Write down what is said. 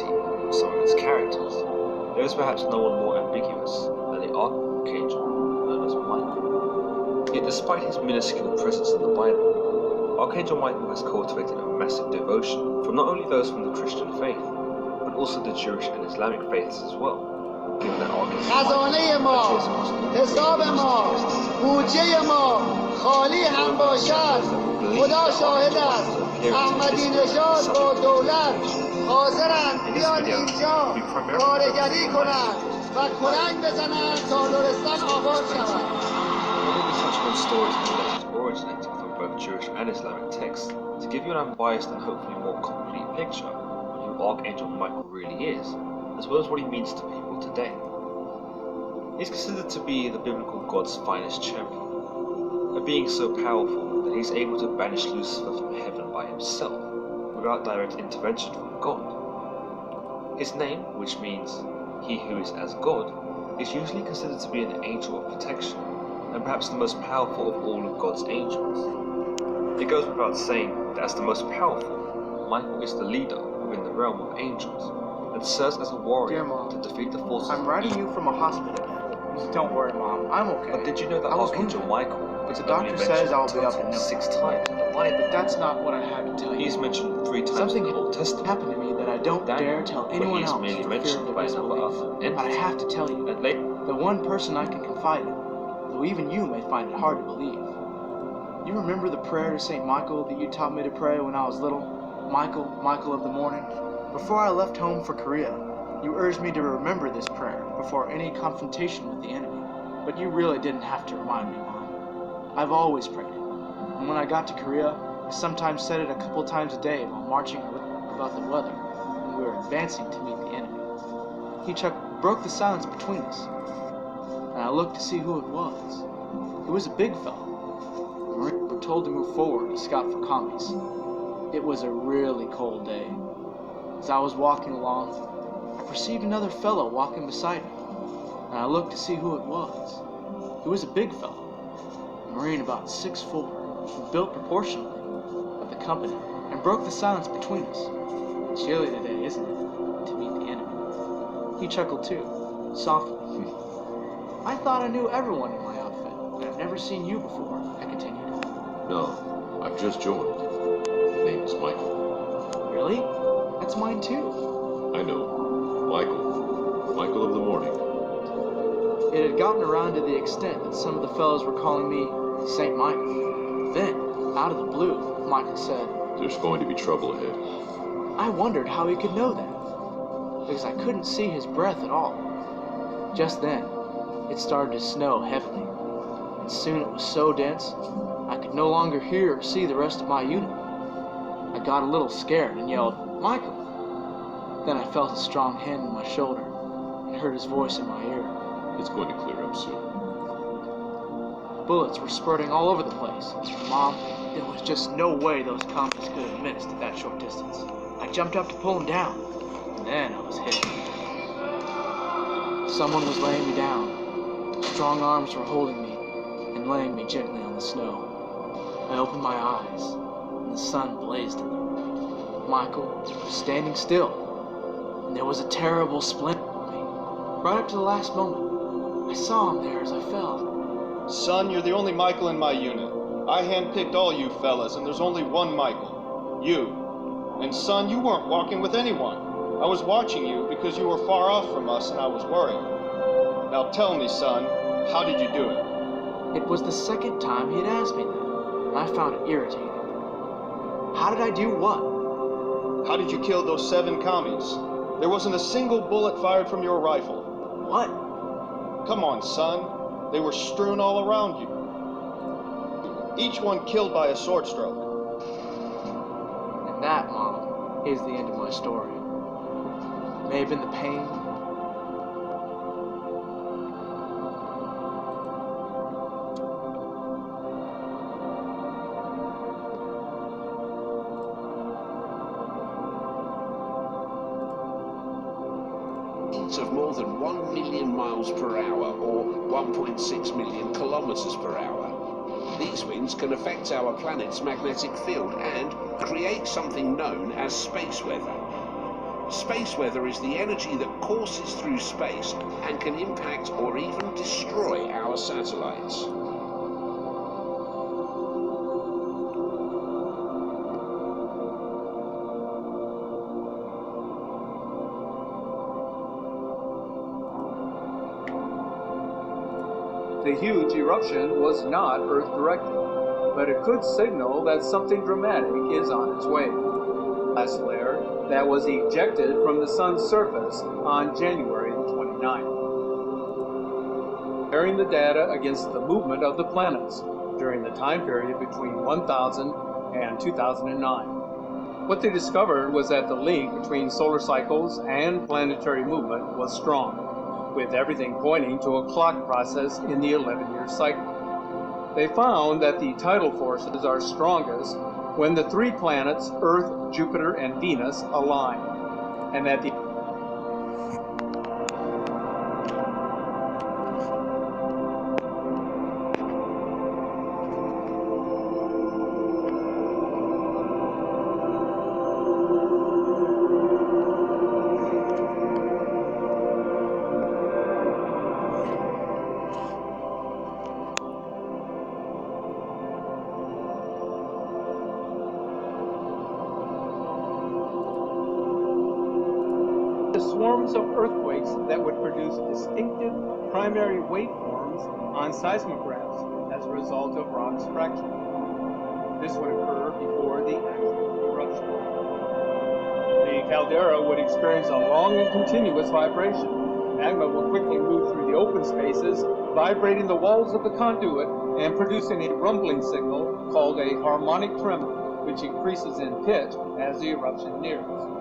ambiguity of some of its characters, there is perhaps no one more ambiguous than the archangel known as Michael. Yet despite his minuscule presence in the Bible, Archangel Michael has cultivated a massive devotion from not only those from the Christian faith, but also the Jewish and Islamic faiths as well. Given that خزانه ما، حساب ما، بودجه ما خالی هم باشد، خدا شاهد است احمدی نژاد با دولت حاضرند بیان اینجا کارگری کنند و کلنگ بزنند تا لرستان آباد شود. Stories and legends originating from both Jewish and Islamic texts to give you an unbiased and hopefully more complete picture of who Archangel Michael really is, as well as what he means to people today. He is considered to be the biblical God's finest champion, a being so powerful that he is able to banish Lucifer from heaven by himself, without direct intervention from God. His name, which means he who is as God, is usually considered to be an angel of protection, and perhaps the most powerful of all of God's angels. It goes without saying that as the most powerful, Michael is the leader within the realm of angels, and serves as a warrior to defeat the forces. I'm writing you from a hospital. Don't worry, Mom. I'm okay. But did you know that Archangel Michael but the doctor says I'll be up in no 6 times in the Bible? But that's not what I had to tell you. He's mentioned 3 times Something in the Old Testament. happened to me that I don't dare tell anyone else merely for fear mentioned of by another disbelief. But I have to tell you, the one person I can confide in, though even you may find it hard to believe. You remember the prayer to St. Michael that you taught me to pray when I was little? Michael, Michael of the morning. Before I left home for Korea, you urged me to remember this prayer before any confrontation with the enemy. But you really didn't have to remind me, Mom. I've always prayed it. And when I got to Korea, I sometimes said it a couple times a day while marching about the weather when we were advancing to meet the enemy. He broke the silence between us, and I looked to see who it was. It was a big fellow. The Marines were told to move forward to scout for commies. It was a really cold day. As I was walking along, I perceived another fellow walking beside me, and I looked to see who it was. It was a big fellow, a Marine about 6'4", built proportionally of the company, and broke the silence between us. Chilly today, isn't it, to meet the enemy? He chuckled too, softly. I thought I knew everyone in my outfit, but I've never seen you before, I continued. No, I've just joined. My name is Michael. Really? That's mine too. I know. Michael of the morning. It had gotten around to the extent that some of the fellows were calling me St. Michael. Then, out of the blue, Michael said, There's going to be trouble ahead. I wondered how he could know that, because I couldn't see his breath at all. Just then, it started to snow heavily, and soon it was so dense, I could no longer hear or see the rest of my unit. I got a little scared and yelled, Michael! Then I felt a strong hand on my shoulder and heard his voice in my ear. It's going to clear up soon. Bullets were spurting all over the place. Mom, there was just no way those commies could have missed at that short distance. I jumped up to pull them down, and then I was hit. Someone was laying me down. Strong arms were holding me and laying me gently on the snow. I opened my eyes, and the sun blazed in them. Michael was standing still, and there was a terrible splint on me. Right up to the last moment, I saw him there as I fell. Son, you're the only Michael in my unit. I handpicked all you fellas, and there's only one Michael. You. And son, you weren't walking with anyone. I was watching you because you were far off from us and I was worried. Now tell me, son, how did you do it? It was the second time he had asked me that, and I found it irritating. How did I do what? How did you kill those 7 commies? There wasn't a single bullet fired from your rifle. What? Come on, son. They were strewn all around you. Each one killed by a sword stroke. And that, Mom, is the end of my story. It may have been the pain. Of more than 1 million miles per hour or 1.6 million kilometers per hour. These winds can affect our planet's magnetic field and create something known as space weather. Space weather is the energy that courses through space and can impact or even destroy our satellites. The huge eruption was not Earth-directed, but it could signal that something dramatic is on its way. Last layer that was ejected from the sun's surface on January 29th, comparing the data against the movement of the planets during the time period between 1000 and 2009. What they discovered was that the link between solar cycles and planetary movement was strong, with everything pointing to a clock process in the 11-year cycle. They found that the tidal forces are strongest when the three planets, Earth, Jupiter, and Venus, align, and that the swarms of earthquakes that would produce distinctive primary waveforms on seismographs as a result of rocks fracturing. This would occur before the actual eruption. The caldera would experience a long and continuous vibration. Magma will quickly move through the open spaces, vibrating the walls of the conduit and producing a rumbling signal called a harmonic tremor, which increases in pitch as the eruption nears.